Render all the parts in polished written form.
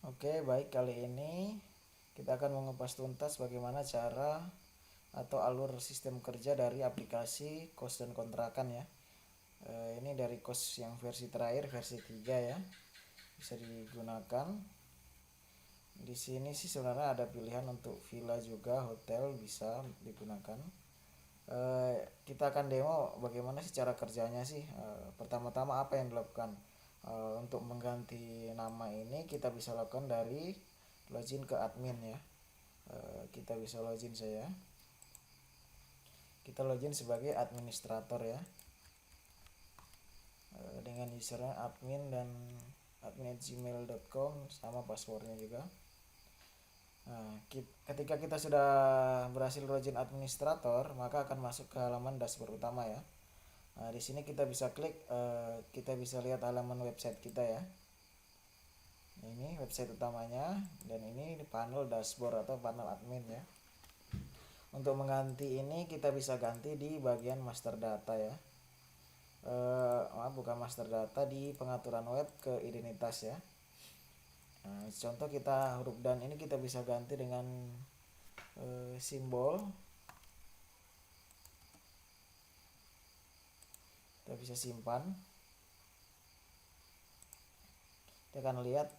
Oke, baik, kali ini kita akan mengupas tuntas bagaimana cara atau alur sistem kerja dari aplikasi kos dan kontrakan ya. Ini dari kos yang versi terakhir, versi 3 ya. Bisa digunakan. Di sini sih sebenarnya ada pilihan untuk villa juga, hotel bisa digunakan. Kita akan demo bagaimana sih cara kerjanya sih. Pertama-tama apa yang dilakukan. Untuk mengganti nama ini kita bisa lakukan dari login ke admin ya. Kita bisa login saya. Kita login sebagai administrator ya. Dengan usernya admin dan admin@gmail.com sama passwordnya juga. Nah, ketika kita sudah berhasil login administrator, maka akan masuk ke halaman dashboard utama ya. Nah, di sini kita bisa klik, kita bisa lihat halaman website kita ya. Ini website utamanya dan ini panel dashboard atau panel admin ya. Untuk mengganti ini kita bisa ganti di bagian master data ya. Bukan master data, di pengaturan web ke identitas ya. Nah, contoh kita huruf dan ini kita bisa ganti dengan simbol. Kita bisa simpan. Kita akan lihat.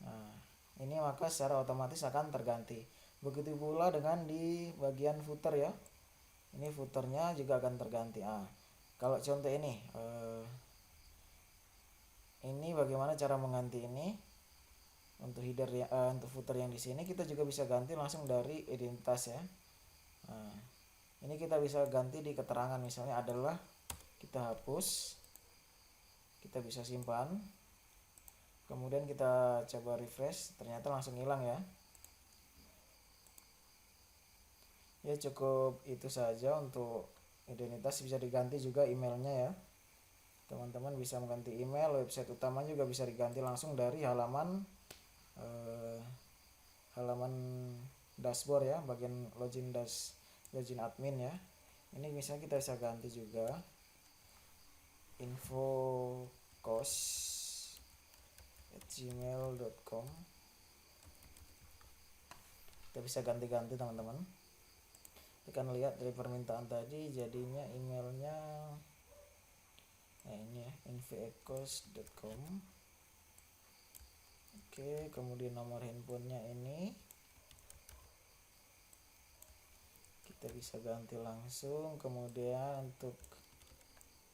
Nah, ini maka secara otomatis akan terganti. Begitu pula dengan di bagian footer ya. Ini footernya juga akan terganti. Kalau contoh ini bagaimana cara mengganti ini. Untuk header ya, untuk footer yang di sini kita juga bisa ganti langsung dari identitas ya. Nah, ini kita bisa ganti di keterangan, misalnya adalah, kita hapus, kita bisa simpan, kemudian kita coba refresh, ternyata langsung hilang ya. Ya cukup itu saja untuk identitas. Bisa diganti juga emailnya ya. Teman-teman bisa mengganti email. Website utama juga bisa diganti langsung dari halaman halaman dashboard ya, bagian login admin ya. Ini misalnya kita bisa ganti juga info kos@gmail.com. kita bisa ganti-ganti teman-teman. Kita akan lihat dari permintaan tadi jadinya emailnya ini ya, info@kos.com. Oke, kemudian nomor handphonenya ini kita bisa ganti langsung. Kemudian untuk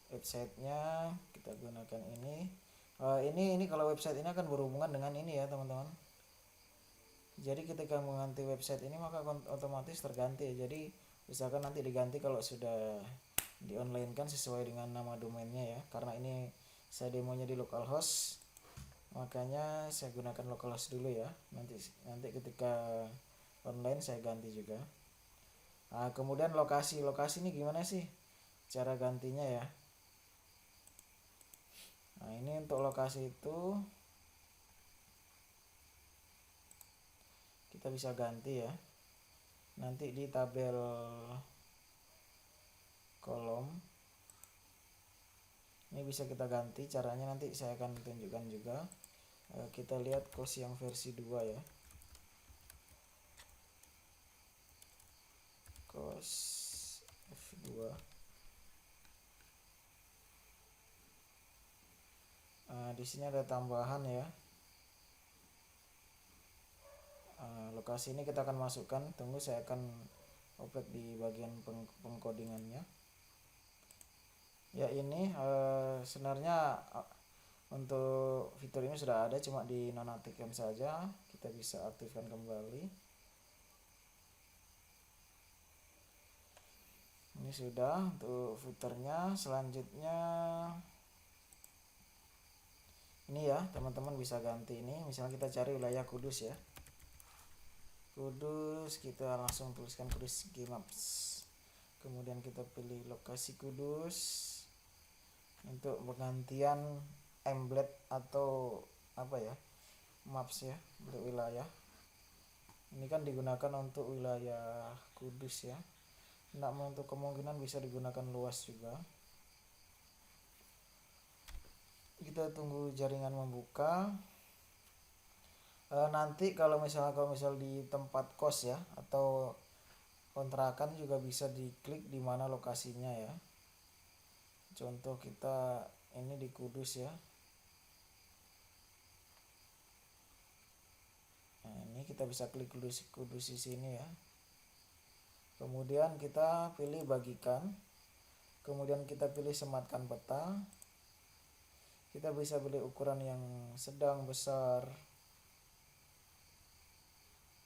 websitenya kita gunakan ini. Ini kalau website ini akan berhubungan dengan ini ya teman-teman. Jadi ketika mengganti website ini maka otomatis terganti ya. Jadi misalkan nanti diganti kalau sudah di online kan sesuai dengan nama domainnya ya. Karena ini saya demonya di localhost, makanya saya gunakan localhost dulu ya. Nanti ketika online saya ganti juga. Nah, kemudian lokasi ini gimana sih cara gantinya ya. Nah, ini untuk lokasi itu kita bisa ganti ya. Nanti di tabel kolom ini bisa kita ganti. Caranya nanti saya akan tunjukkan juga. Kita lihat kos yang versi 2 ya. Kos F2. Di sini ada tambahan ya. Lokasi ini kita akan masukkan. Tunggu, saya akan oprek di bagian pengkodingannya. Ya ini sebenarnya untuk fitur ini sudah ada, cuma dinonaktifkan saja. Kita bisa aktifkan kembali. Ini sudah untuk footernya. Selanjutnya ini ya, teman-teman bisa ganti ini. Misalnya kita cari wilayah Kudus ya. Kudus, kita langsung tuliskan Kudus Gmaps. Kemudian kita pilih lokasi Kudus. Untuk penggantian embed atau apa ya, maps ya, untuk wilayah. Ini kan digunakan untuk wilayah Kudus ya. Tidak menutup kemungkinan bisa digunakan luas juga. Kita tunggu jaringan membuka. Nanti kalau misal di tempat kos ya atau kontrakan juga bisa diklik di mana lokasinya ya. Contoh kita ini di Kudus ya. Nah, ini kita bisa klik Kudus di sini ya. Kemudian kita pilih bagikan. Kemudian kita pilih sematkan peta. Kita bisa pilih ukuran yang sedang, besar.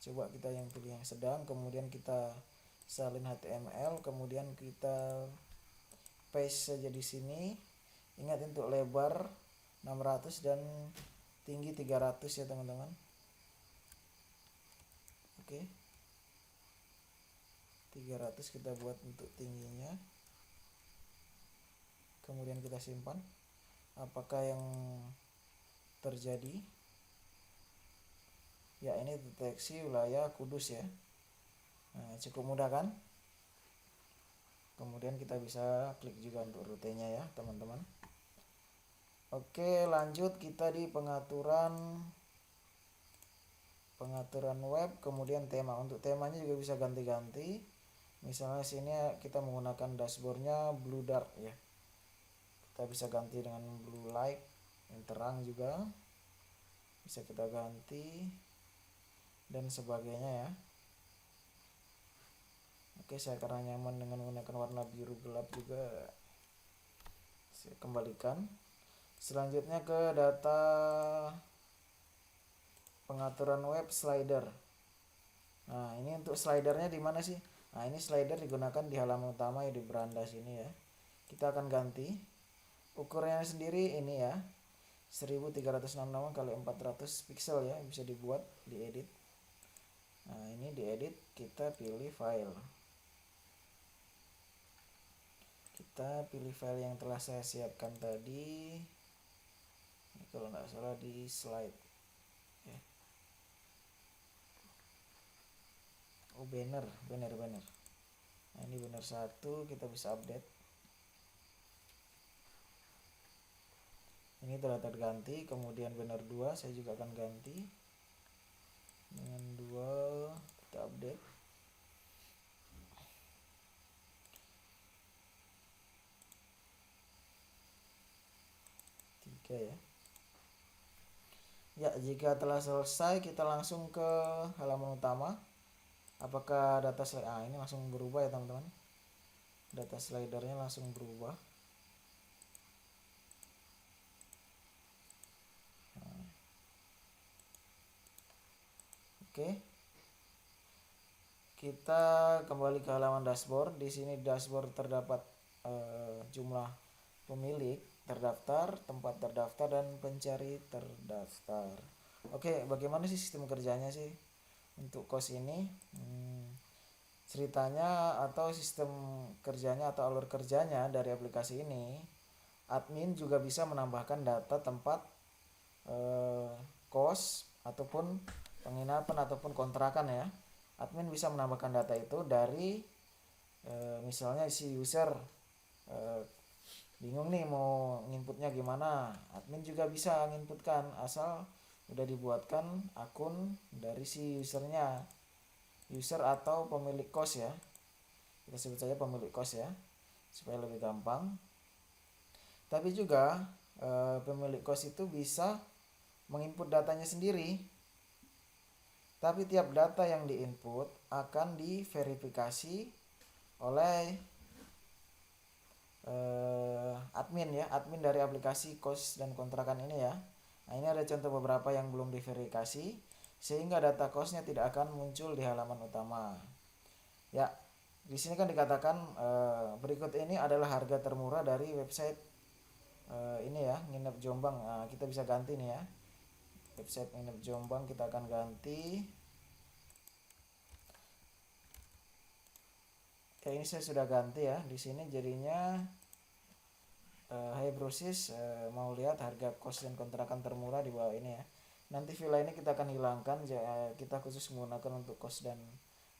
Coba kita yang pilih yang sedang, kemudian kita salin HTML, kemudian kita paste saja di sini. Ingat untuk lebar 600 dan tinggi 300 ya teman-teman. Oke. 300 kita buat untuk tingginya. Kemudian kita simpan. Apakah yang terjadi? Ya, ini deteksi wilayah Kudus ya. Nah, cukup mudah kan? Kemudian kita bisa klik juga untuk rutenya ya teman-teman. Oke, lanjut kita di pengaturan web, kemudian tema. Untuk temanya juga bisa ganti-ganti. Misalnya sini kita menggunakan dashboardnya blue dark ya. Kita bisa ganti dengan blue light yang terang juga. Bisa kita ganti dan sebagainya ya. Oke, saya karena nyaman dengan menggunakan warna biru gelap juga, saya kembalikan. Selanjutnya ke data pengaturan web slider. Nah, ini untuk slidernya di mana sih? Nah, ini slider digunakan di halaman utama ya, di beranda sini ya. Kita akan ganti ukurannya sendiri ini ya, 1366 kali 400 pixel ya, bisa dibuat, diedit. Nah, ini diedit, kita pilih file. Kita pilih file yang telah saya siapkan tadi. Ini kalau nggak salah di slide. Oh, banner. Nah, ini banner 1, kita bisa update. Ini telah terganti. Kemudian banner 2 saya juga akan ganti dengan 2, kita update. Tiga ya. Ya, jika telah selesai kita langsung ke halaman utama. Apakah data slider ini langsung berubah ya teman-teman? Data slidernya langsung berubah. Oke. Kita kembali ke halaman dashboard. Di sini dashboard terdapat jumlah pemilik terdaftar, tempat terdaftar, dan pencari terdaftar. Oke, bagaimana sih sistem kerjanya sih untuk kos ini? Ceritanya atau sistem kerjanya atau alur kerjanya dari aplikasi ini, admin juga bisa menambahkan data tempat kos ataupun penginapan ataupun kontrakan ya. Admin bisa menambahkan data itu dari misalnya si user bingung nih mau nginputnya gimana, admin juga bisa nginputkan asal udah dibuatkan akun dari si user atau pemilik kos ya, kita sebut saja pemilik kos ya supaya lebih gampang. Tapi juga pemilik kos itu bisa menginput datanya sendiri, tapi tiap data yang diinput akan diverifikasi oleh admin ya, admin dari aplikasi kos dan kontrakan ini ya. Nah, ini ada contoh beberapa yang belum diverifikasi sehingga data kosnya tidak akan muncul di halaman utama. Ya, di sini kan dikatakan berikut ini adalah harga termurah dari website ini ya, Nginep Jombang. Nah, kita bisa ganti nih ya. Website Nginep Jombang kita akan ganti. Ya, ini saya sudah ganti ya. Di sini jadinya Hai Brosis, mau lihat harga kos dan kontrakan termurah di bawah ini ya. Nanti villa ini kita akan hilangkan, kita khusus menggunakan untuk kos dan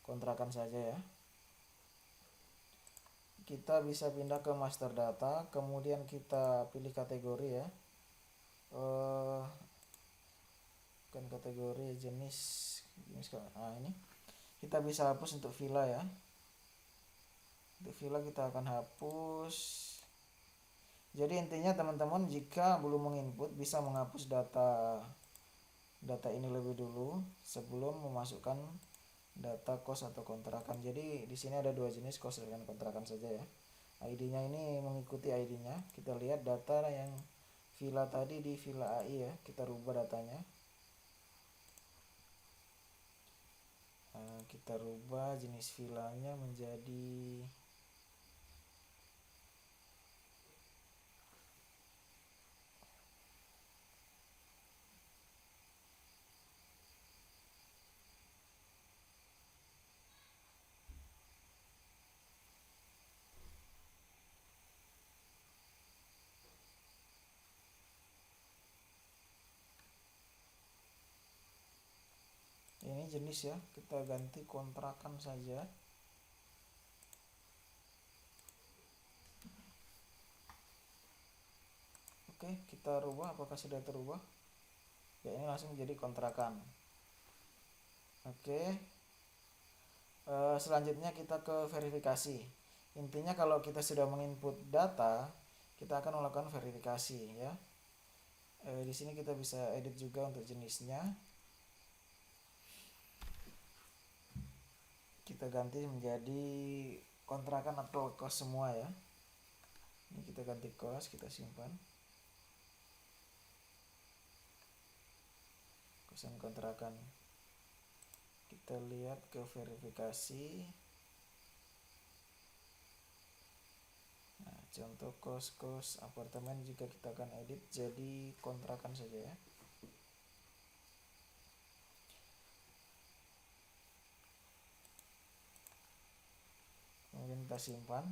kontrakan saja ya. Kita bisa pindah ke master data, kemudian kita pilih kategori ya. Bukan kategori jenis. Nah, ini kita bisa hapus untuk villa ya. Untuk villa kita akan hapus. Jadi intinya teman-teman jika belum menginput bisa menghapus data ini lebih dulu sebelum memasukkan data kos atau kontrakan. Jadi di sini ada dua jenis kos dan kontrakan saja ya. ID-nya ini mengikuti ID-nya. Kita lihat data yang villa tadi di villa AI ya. Kita rubah datanya. Kita rubah jenis villanya menjadi ini jenis ya, kita ganti kontrakan saja. Oke, kita rubah, apakah sudah terubah? Ya, ini langsung jadi kontrakan. Oke, selanjutnya kita ke verifikasi. Intinya kalau kita sudah menginput data, kita akan melakukan verifikasi ya. Di sini kita bisa edit juga untuk jenisnya. Kita ganti menjadi kontrakan atau kos semua ya. Ini kita ganti kos, kita simpan. Kosan kontrakan. Kita lihat ke verifikasi. Nah, contoh kos-kos apartemen juga kita akan edit jadi kontrakan saja ya. Kemudian kita simpan.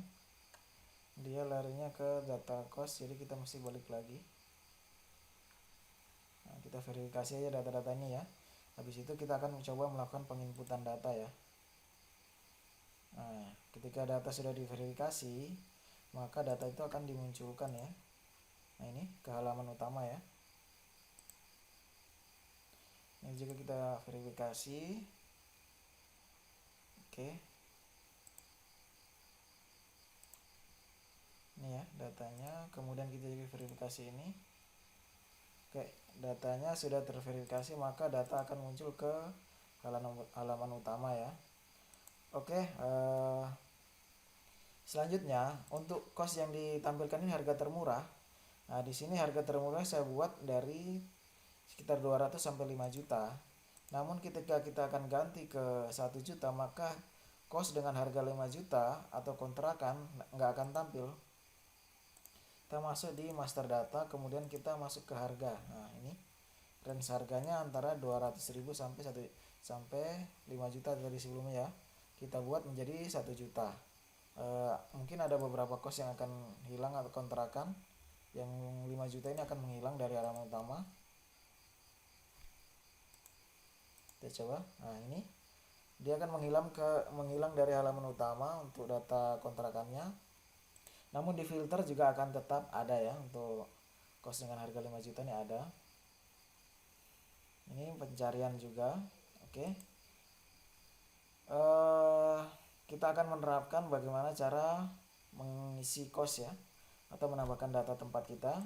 Dia larinya ke data kos, jadi kita mesti balik lagi. Nah, kita verifikasi aja data-data ini ya. Habis itu kita akan mencoba melakukan penginputan data ya. Nah, ketika data sudah diverifikasi, maka data itu akan dimunculkan ya. Nah, ini ke halaman utama ya. Ini juga kita verifikasi. Oke. Ini ya datanya, kemudian kita juga verifikasi ini. Oke, datanya sudah terverifikasi, maka data akan muncul ke halaman utama ya. Oke, selanjutnya untuk kos yang ditampilkan ini harga termurah. Nah, di sini harga termurah saya buat dari sekitar 200 sampai 5 juta. Namun ketika kita akan ganti ke 1 juta, maka kos dengan harga 5 juta atau kontrakan nggak akan tampil. Kita masuk di master data, kemudian kita masuk ke harga. Nah, ini range harganya antara 200.000 sampai 5 juta dari sebelumnya ya. Kita buat menjadi 1 juta. Mungkin ada beberapa kos yang akan hilang atau kontrakan. Yang 5 juta ini akan menghilang dari halaman utama. Kita coba. Nah, ini dia akan menghilang dari halaman utama untuk data kontrakannya. Namun di filter juga akan tetap ada ya, untuk kos dengan harga 5 juta ini ada. Ini pencarian juga. Oke. Kita akan menerapkan bagaimana cara mengisi kos ya, atau menambahkan data tempat kita.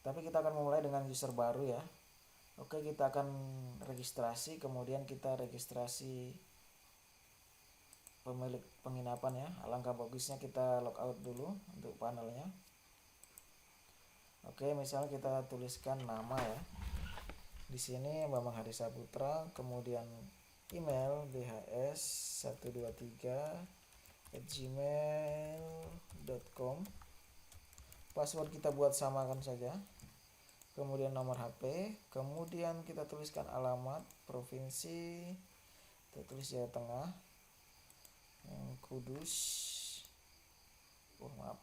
Tapi kita akan memulai dengan user baru ya. Oke, kita akan registrasi, kemudian kita registrasi pemilik penginapan ya. Alangkah bagusnya kita logout dulu untuk panelnya. Oke, misalnya kita tuliskan nama ya. Di sini Bambang Hari Saputra, kemudian email bhs123@gmail.com. Password kita buat samakan saja. Kemudian nomor HP, kemudian kita tuliskan alamat provinsi, kita tulis Jawa Tengah, yang Kudus,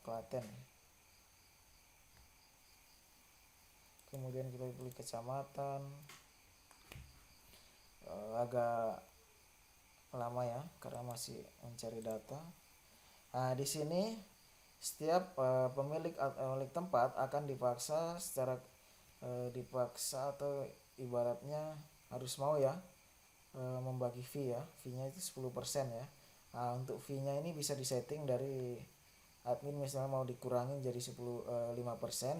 Klaten. Kemudian kita pilih kecamatan, agak lama ya karena masih mencari data. Nah, di sini setiap pemilik tempat akan dipaksa atau ibaratnya harus mau ya membagi fee ya. Fee-nya itu 10% ya. Nah, untuk fee-nya ini bisa disetting dari admin, misalnya mau dikurangin jadi 5%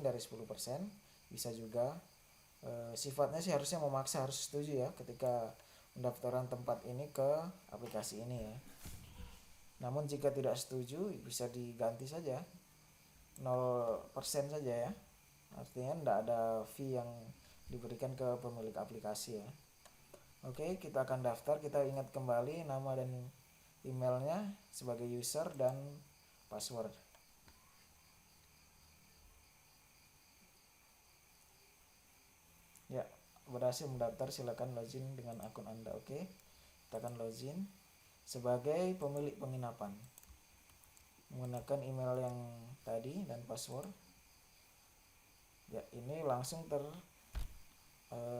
dari 10%, bisa juga. Sifatnya sih harusnya memaksa, harus setuju ya ketika pendaftaran tempat ini ke aplikasi ini ya. Namun jika tidak setuju bisa diganti saja 0% saja ya. Artinya tidak ada fee yang diberikan ke pemilik aplikasi ya. Oke, kita akan daftar. Kita ingat kembali nama dan emailnya sebagai user dan password. Ya, berhasil mendaftar. Silakan login dengan akun Anda. Oke, kita akan login sebagai pemilik penginapan menggunakan email yang tadi dan password. Ya, ini langsung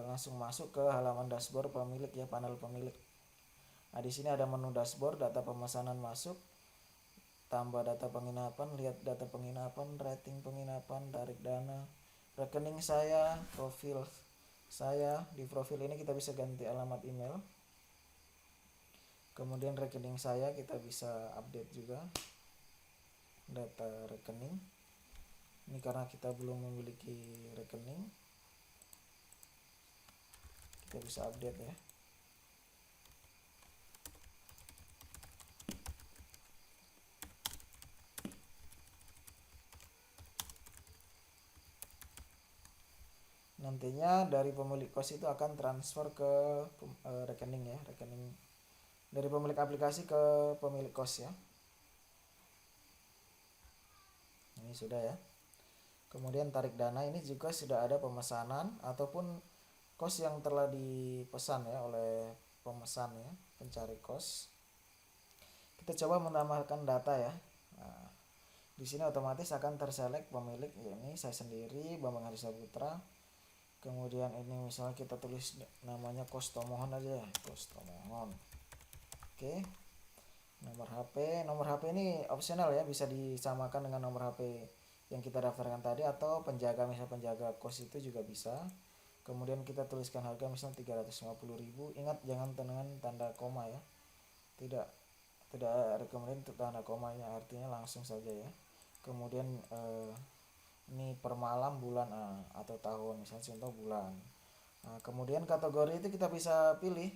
langsung masuk ke halaman dashboard pemilik ya, panel pemilik. Nah, di sini ada menu dashboard, data pemesanan masuk, tambah data penginapan, lihat data penginapan, rating penginapan, tarik dana, rekening saya, profil saya. Di profil ini kita bisa ganti alamat email. Kemudian rekening saya kita bisa update juga data rekening. Ini karena kita belum memiliki rekening, kita bisa update ya. Nantinya dari pemilik kos itu akan transfer ke rekening ya, rekening dari pemilik aplikasi ke pemilik kos ya. Ini sudah ya. Kemudian tarik dana, ini juga sudah ada pemesanan ataupun kos yang telah dipesan ya oleh pemesan ya, pencari kos. Kita coba menambahkan data ya. Nah, di sini otomatis akan terselect pemilik, ya ini saya sendiri, Bambang Hari Saputra. Kemudian ini misalnya kita tulis namanya kos Tomohon aja ya, kos Tomohon. Oke. Nomor HP ini opsional ya, bisa disamakan dengan nomor HP yang kita daftarkan tadi, atau penjaga, misal penjaga kos itu juga bisa. Kemudian kita tuliskan harga misalnya 350.000. Ingat jangan dengan tanda koma ya, tidak rekomendasi untuk tanda komanya, artinya langsung saja ya. Kemudian ini per malam, bulan atau tahun, misalnya contoh bulan. Nah, kemudian kategori itu kita bisa pilih.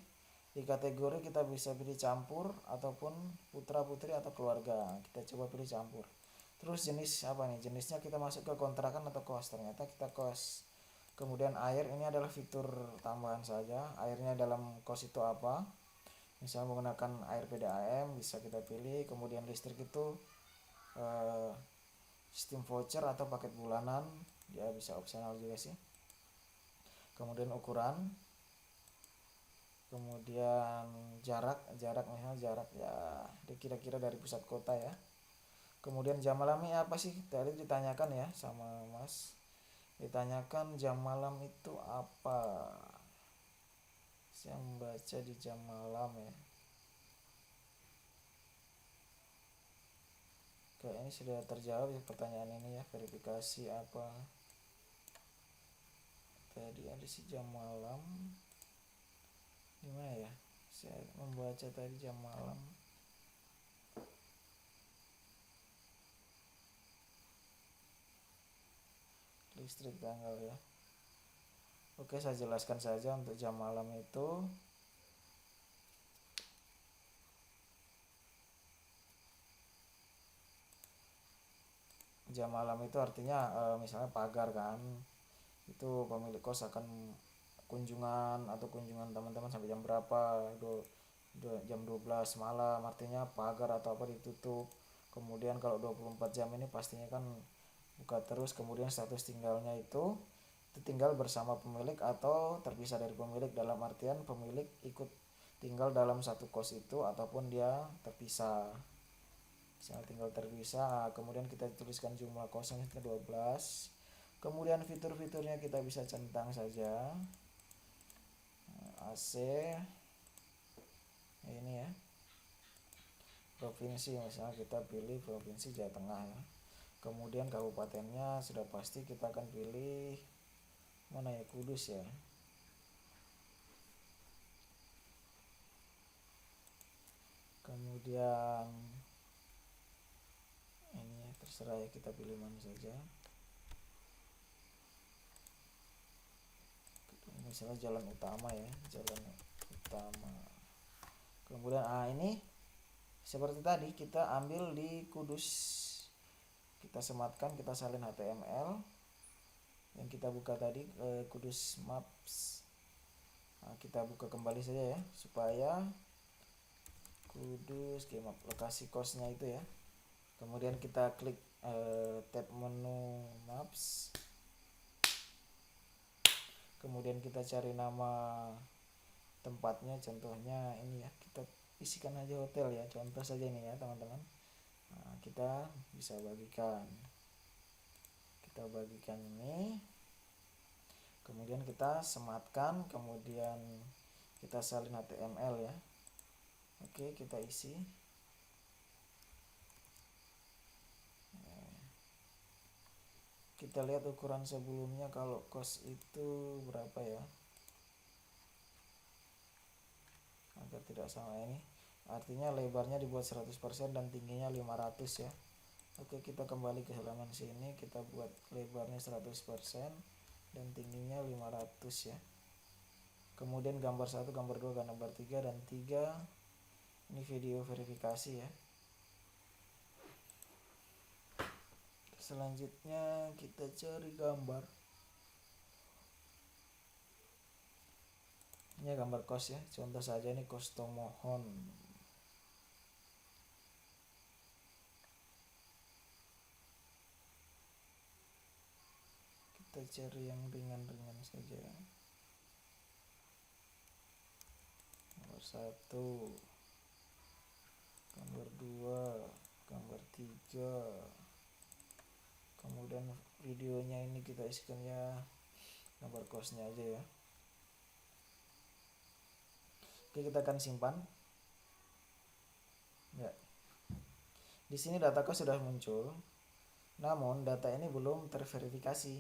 Di kategori kita bisa pilih campur ataupun putra putri atau keluarga. Kita coba pilih campur. Terus jenis apa nih? Jenisnya kita masuk ke kontrakan atau kos. Ternyata kita kos. Kemudian air, ini adalah fitur tambahan saja. Airnya dalam kos itu apa? Misalnya menggunakan air PDAM bisa kita pilih. Kemudian listrik itu sistem voucher atau paket bulanan, ya bisa opsional juga sih. Kemudian ukuran, kemudian jarak misalnya jarak ya kira-kira dari pusat kota ya. Kemudian jam malamnya apa sih, tadi ditanyakan ya sama Mas, ditanyakan jam malam itu apa. Saya membaca di jam malam ya. Oke, ini sudah terjawab ya pertanyaan ini ya, verifikasi apa tadi, ada sih jam malam gimana ya, saya membaca tadi jam malam. Listrik tanggal ya. Oke, saya jelaskan saja untuk jam malam itu. Jam malam itu artinya misalnya pagar kan, itu pemilik kos akan kunjungan atau kunjungan teman-teman sampai jam berapa, jam 12 malam, artinya pagar atau apa ditutup. Kemudian kalau 24 jam ini pastinya kan buka terus. Kemudian status tinggalnya itu tinggal bersama pemilik atau terpisah dari pemilik, dalam artian pemilik ikut tinggal dalam satu kos itu ataupun dia terpisah. Misalnya tinggal terpisah, kemudian kita tuliskan jumlah kosnya 12. Kemudian fitur-fiturnya kita bisa centang saja. AC ini ya, provinsi misalnya kita pilih provinsi Jawa Tengah ya. Kemudian kabupatennya sudah pasti kita akan pilih mana ya, Kudus ya. kemudian ini ya, terserah ya, kita pilih mana saja. Misalnya jalan utama ya, jalan utama. Kemudian ini seperti tadi kita ambil di Kudus, kita sematkan, kita salin HTML yang kita buka tadi, Kudus Maps. Nah, kita buka kembali saja ya, supaya Kudus Gmap, lokasi kosnya itu ya. Kemudian kita klik tab menu Maps, kemudian kita cari nama tempatnya, contohnya ini ya, kita isikan aja hotel ya, contoh saja ini ya teman-teman. Nah, kita bisa bagikan ini, kemudian kita sematkan, kemudian kita salin HTML ya. Oke, kita isi. Kita lihat ukuran sebelumnya, kalau kos itu berapa ya, agar tidak sama ini, artinya lebarnya dibuat 100% dan tingginya 500 ya. Oke, kita kembali ke halaman sini, kita buat lebarnya 100% dan tingginya 500 ya. Kemudian gambar 1, gambar 2, gambar 3 dan 3 ini video verifikasi ya. Selanjutnya kita cari gambar. Ini gambar kos ya, contoh saja ini kos Tomohon. Kita cari yang ringan-ringan saja. Gambar 1, gambar 2, gambar 3. Kemudian videonya ini kita isikan ya, gambar kosnya aja ya. Oke, kita akan simpan. Ya. Di sini data kos sudah muncul. Namun data ini belum terverifikasi.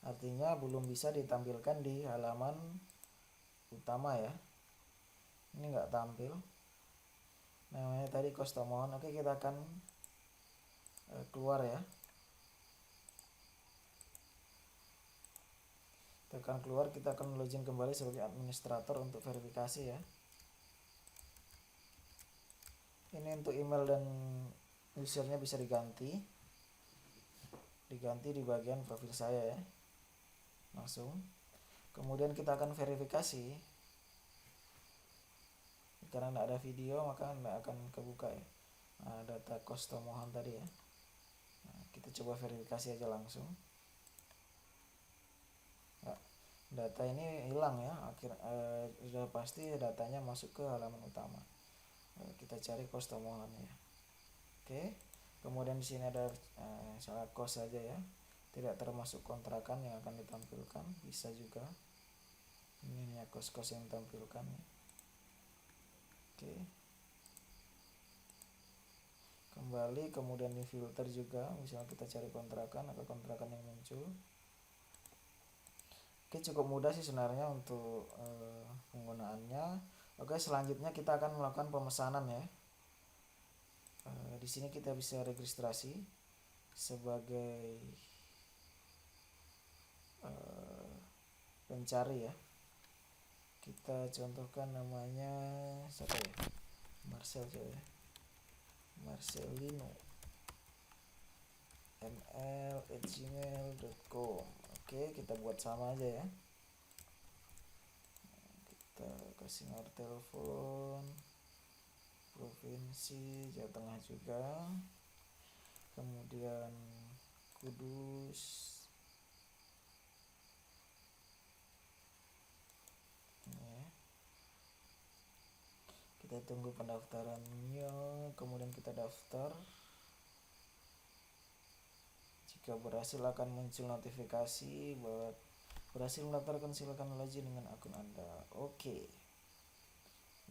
Artinya belum bisa ditampilkan di halaman utama ya. Ini enggak tampil. Namanya tadi kos Tomohon. Oke, kita akan keluar ya. Tekan keluar, kita akan login kembali sebagai administrator untuk verifikasi ya. Ini untuk email dan usernya bisa diganti di bagian profil saya ya, langsung. Kemudian kita akan verifikasi, karena tidak ada video maka tidak akan kebuka ya. Nah, data kos Tomohon tadi ya. Nah, kita coba verifikasi aja langsung. Data ini hilang ya, sudah pasti datanya masuk ke halaman utama. Kita cari kos Tomohon ya. Oke, kemudian di sini ada salah kos saja ya, tidak termasuk kontrakan yang akan ditampilkan, bisa juga ini ya kos-kos yang ditampilkan ya. Oke, kembali, kemudian di filter juga, misalnya kita cari kontrakan atau kontrakan yang muncul. Oke, cukup mudah sih sebenarnya untuk penggunaannya. Oke, selanjutnya kita akan melakukan pemesanan ya. Di sini kita bisa registrasi sebagai pencari ya. Kita contohkan namanya siapa ya? Marcel coba ya. Marcelino ml@gmail.com. Oke, kita buat sama aja ya. Kita kasih nomor telepon, provinsi Jawa Tengah juga, kemudian Kudus, ini ya. Kita tunggu pendaftarannya, kemudian kita daftar. Jika berhasil akan muncul notifikasi bahwa berhasil mendaftarkan, silakan login dengan akun Anda. Oke.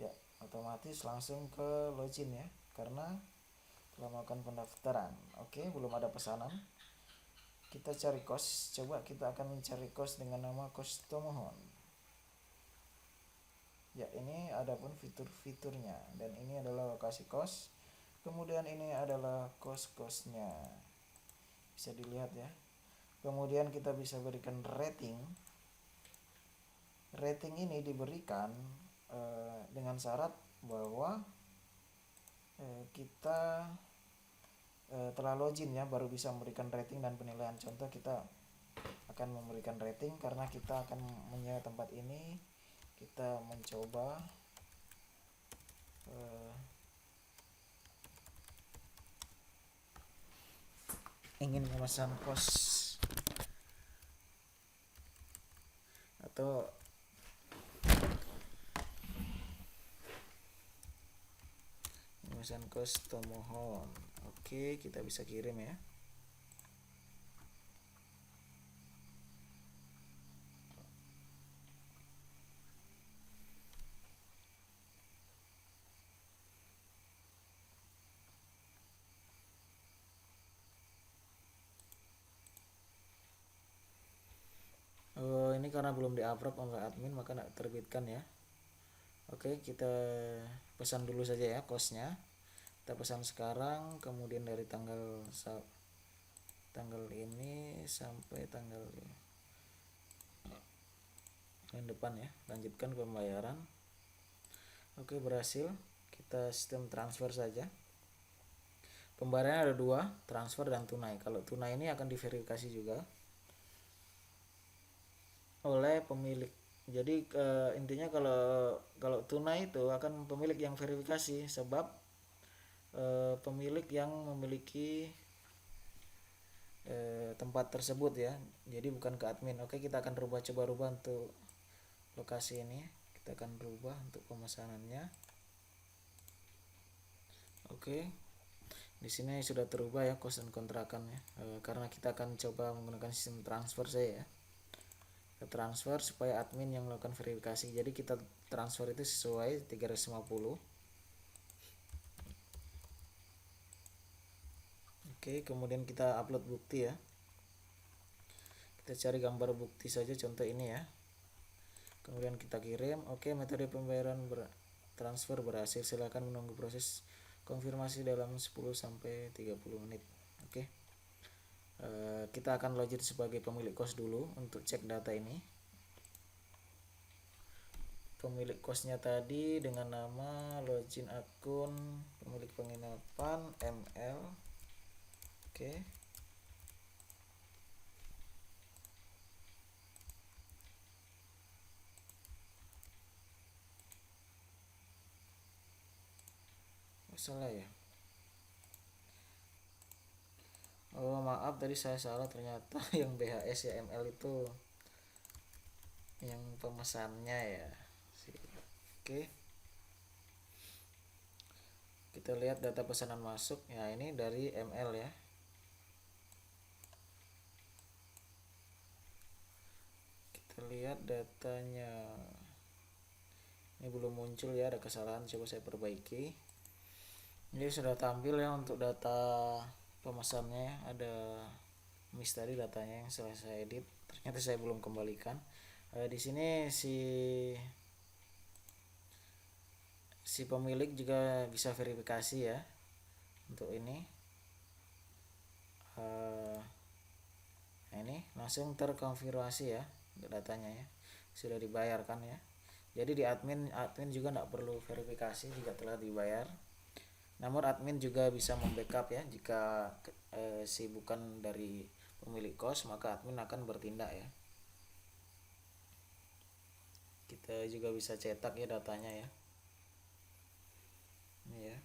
Ya, otomatis langsung ke login ya, karena telah melakukan pendaftaran. Oke, belum ada pesanan. Kita cari kos, coba kita akan mencari kos dengan nama kos Tomohon. Ya, ini adapun fitur-fiturnya, dan ini adalah lokasi kos. Kemudian ini adalah kos-kosnya. Bisa dilihat ya. Kemudian kita bisa berikan rating. Rating ini diberikan dengan syarat bahwa kita telah login ya, baru bisa memberikan rating dan penilaian. Contoh, kita akan memberikan rating karena kita akan menyewa tempat ini. Kita mencoba ingin memesan kos atau memesan kos Tomohon. Oke, kita bisa kirim ya. Ini karena belum di-approve oleh admin maka tidak terbitkan ya. Oke, kita pesan dulu saja ya kosnya. Kita pesan sekarang, kemudian dari tanggal ini sampai tanggal yang depan ya. Lanjutkan pembayaran. Oke, berhasil. Kita sistem transfer saja. Pembayarannya ada dua, transfer dan tunai. Kalau tunai ini akan diverifikasi juga oleh pemilik. Jadi intinya kalau tunai itu akan pemilik yang verifikasi, sebab pemilik yang memiliki tempat tersebut ya. Jadi bukan ke admin. Oke, kita akan coba rubah untuk lokasi ini. Kita akan rubah untuk pemesanannya. Oke. Di sini sudah terubah ya kos dan kontrakannya. Karena kita akan coba menggunakan sistem transfer saja ya. Kita transfer supaya admin yang melakukan verifikasi. Jadi kita transfer itu sesuai 350. Oke, kemudian kita upload bukti ya. Kita cari gambar bukti saja, contoh ini ya. Kemudian kita kirim. Oke, metode pembayaran transfer berhasil. Silakan menunggu proses konfirmasi dalam 10-30 menit. Oke. Kita akan login sebagai pemilik kos dulu untuk cek data ini. Pemilik kosnya tadi dengan nama login akun pemilik penginapan ML. Oke. Salah ya. Oh maaf, tadi saya salah, ternyata yang BHS ya, ML itu yang pemesannya ya. Oke, kita lihat data pesanan masuk ya, ini dari ML ya. Kita lihat datanya, ini belum muncul ya, ada kesalahan, coba saya perbaiki. Ini sudah tampil ya untuk data pemesannya, ada miss tadi datanya yang saya edit, ternyata saya belum kembalikan. Di sini si pemilik juga bisa verifikasi ya untuk ini. Nah ini langsung terkonfirmasi ya untuk datanya ya, sudah dibayarkan ya. Jadi di admin juga tidak perlu verifikasi jika telah dibayar. Namun admin juga bisa membackup ya, jika si bukan dari pemilik kos maka admin akan bertindak ya. Kita juga bisa cetak ya datanya ya. Ini ya.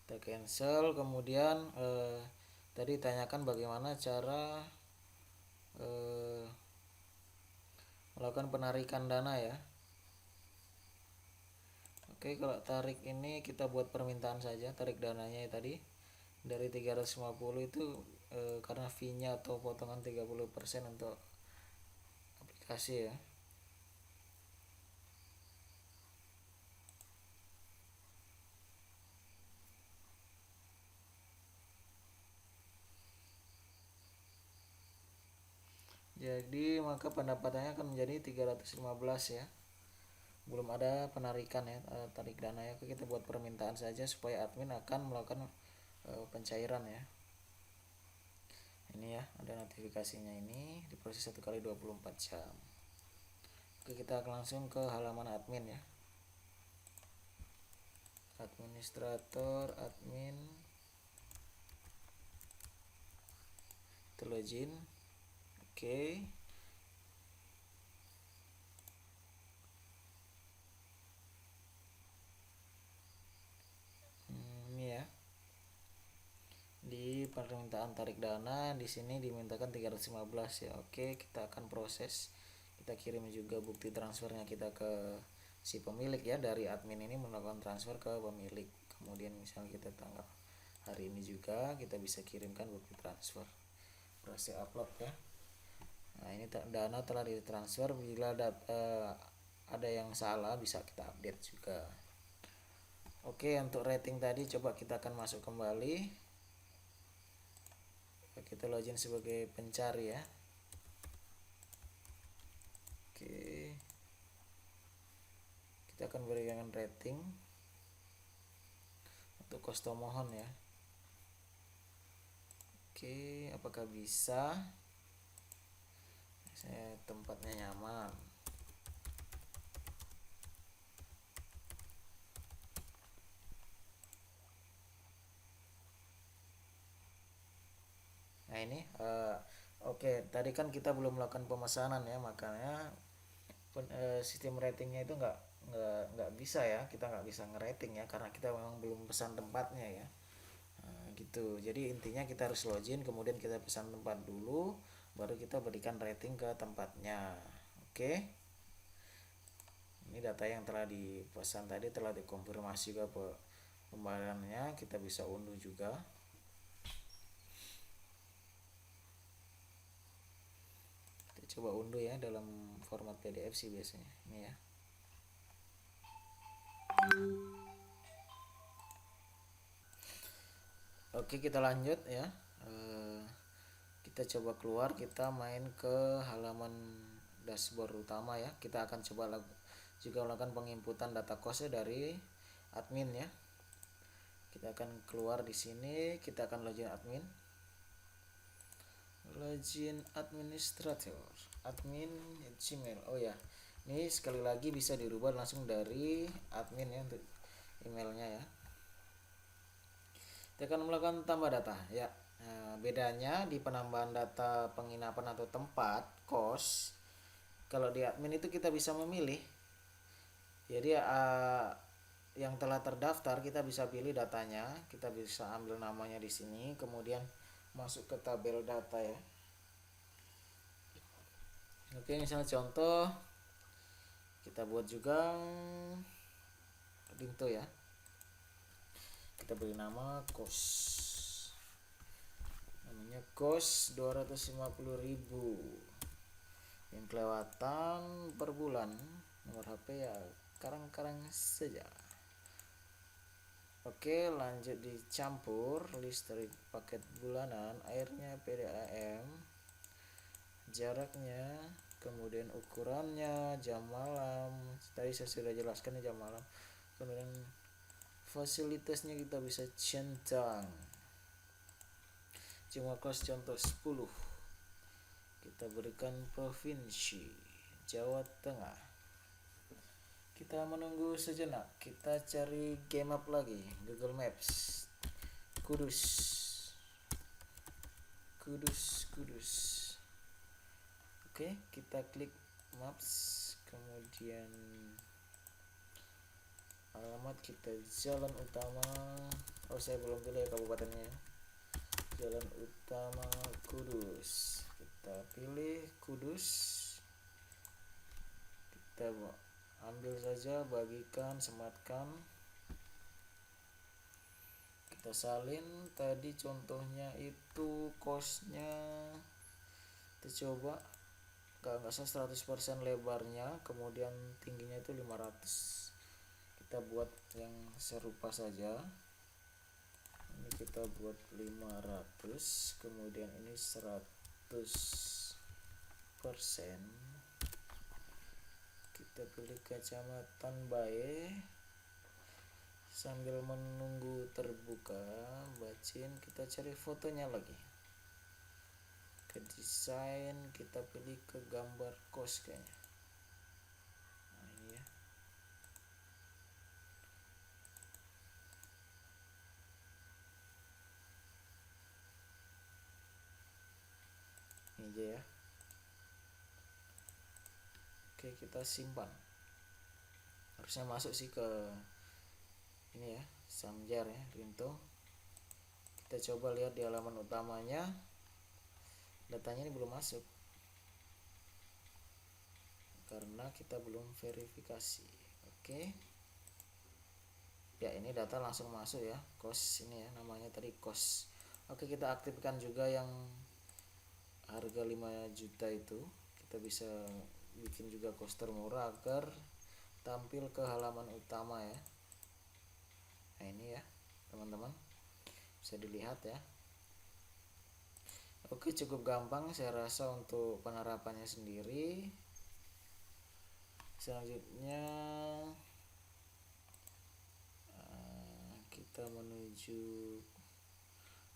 Kita cancel, kemudian tadi tanyakan bagaimana cara melakukan penarikan dana ya. Oke, kalau tarik ini kita buat permintaan saja, tarik dananya ya tadi dari 350 itu karena fee-nya atau potongan 30% untuk aplikasi ya. Jadi maka pendapatannya akan menjadi 315 ya. Belum ada penarikan ya, tarik dana ya. Kita buat permintaan saja supaya admin akan melakukan pencairan ya. Ini ya, ada notifikasinya ini diproses 1 kali 24 jam. Oke, kita akan langsung ke halaman admin ya. Administrator, admin, kita login. Oke. Ini ya. Di permintaan tarik dana di sini dimintakan 315 ya. Oke, kita akan proses. Kita kirim juga bukti transfernya kita ke si pemilik ya, dari admin ini melakukan transfer ke pemilik. Kemudian misalnya kita tanggal hari ini juga kita bisa kirimkan bukti transfer. Proses upload ya. Nah, ini dana telah ditransfer. Bila ada yang salah bisa kita update juga. Oke, untuk rating tadi coba kita akan masuk kembali. Kita login sebagai pencari ya. Oke, kita akan berikan rating untuk customer ya. Oke, apakah bisa? Saya tempatnya nyaman. Nah ini oke, tadi kan kita belum melakukan pemesanan ya, makanya sistem ratingnya itu nggak bisa ya, kita nggak bisa ngerating ya karena kita memang belum pesan tempatnya ya. Nah, gitu. Jadi intinya kita harus login, kemudian kita pesan tempat dulu, baru kita berikan rating ke tempatnya. Oke. Ini data yang telah dipesan tadi telah dikonfirmasi juga pembayarannya, kita bisa unduh juga. Coba unduh ya dalam format PDF sih biasanya ini ya. Oke, kita lanjut ya. Kita coba keluar, kita main ke halaman dashboard utama ya. Kita akan coba juga melakukan penginputan data cost dari admin ya. Kita akan keluar di sini, kita akan login admin. Login administrator, admin Gmail. Oh ya, ini sekali lagi bisa dirubah langsung dari admin ya untuk emailnya ya. Kita akan melakukan tambah data ya. Nah, bedanya di penambahan data penginapan atau tempat kos, kalau di admin itu kita bisa memilih. Jadi yang telah terdaftar kita bisa pilih datanya, kita bisa ambil namanya di sini, kemudian masuk ke tabel data ya. Oke, misalnya contoh kita buat juga Dinto ya. Kita beri nama kos, namanya kos 250.000, yang kelewatan per bulan, nomor HP ya karang-karang saja. Oke, lanjut dicampur listrik paket bulanan, airnya PDAM, jaraknya, kemudian ukurannya, jam malam tadi saya sudah jelaskan jam malam, kemudian fasilitasnya kita bisa centang. Jumlah kos contoh 10, kita berikan provinsi Jawa Tengah. Kita menunggu sejenak, kita cari game map lagi, Google Maps. Kudus. Oke, kita klik maps, kemudian alamat kita jalan utama. Oh, saya belum pilih kabupatennya. Jalan utama Kudus. Kita pilih Kudus. Kita ambil saja, bagikan, sematkan, kita salin. Tadi contohnya itu kosnya kita coba nggak 100% lebarnya, kemudian tingginya itu 500. Kita buat yang serupa saja, ini kita buat 500, kemudian ini 100. Kita pilih Kecamatan Bae. Sambil menunggu terbuka Bacin, kita cari fotonya lagi. Ke desain, kita pilih ke gambar kos kayaknya. Nah, ini ya. Ini aja ya. Oke, kita simpan. Harusnya masuk sih ke ini ya, Samjar ya, Rinto. Kita coba lihat di halaman utamanya. Datanya ini belum masuk karena kita belum verifikasi. Oke. Ya, ini data langsung masuk ya. Kos ini ya, namanya tadi kos. Oke, kita aktifkan juga yang harga 5 juta itu. Kita bisa bikin juga kos termurah agar tampil ke halaman utama ya. Nah, ini ya teman-teman, bisa dilihat ya. Oke, cukup gampang saya rasa untuk penerapannya sendiri. Selanjutnya kita menuju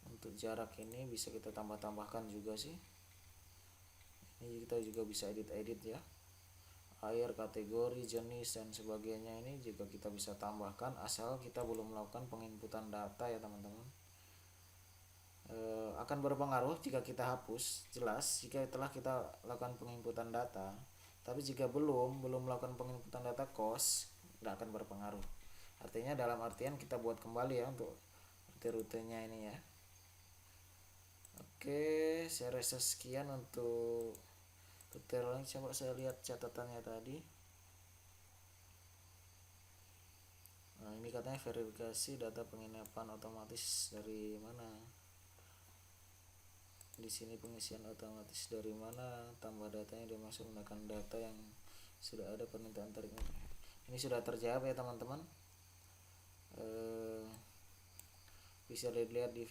untuk jarak ini bisa kita tambahkan juga sih. Ini kita juga bisa edit ya, air, kategori, jenis dan sebagainya. Ini juga kita bisa tambahkan asal kita belum melakukan penginputan data ya teman-teman. Akan berpengaruh jika kita hapus, jelas jika telah kita lakukan penginputan data. Tapi jika belum melakukan penginputan data kos, tidak akan berpengaruh. Artinya dalam artian kita buat kembali ya untuk rute-rutenya ini ya. Oke, saya rasa sekian untuk tutorial. Coba saya lihat catatannya tadi. Nah, ini katanya verifikasi data penginapan otomatis dari mana? Di sini pengisian otomatis dari mana? Tambah datanya dia masuk menggunakan data yang sudah ada permintaan tarik. Ini sudah terjawab ya teman-teman. Bisa dilihat di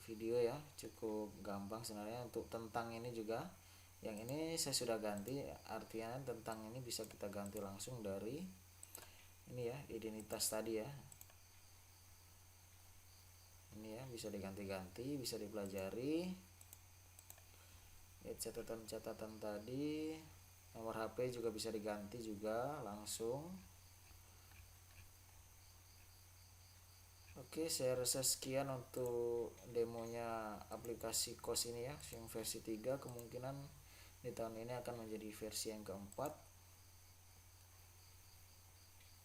video ya, cukup gampang sebenarnya. Untuk tentang ini juga, yang ini saya sudah ganti, artinya tentang ini bisa kita ganti langsung dari ini ya, identitas tadi ya. Ini ya, bisa diganti-ganti, bisa dipelajari. Lihat catatan-catatan tadi. Nomor HP juga bisa diganti juga langsung. Oke, saya rasa sekian untuk demonya aplikasi kos ini ya, yang versi 3. Kemungkinan di tahun ini akan menjadi versi yang keempat.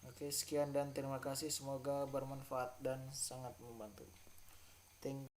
Oke, sekian dan terima kasih, semoga bermanfaat dan sangat membantu. Thank you.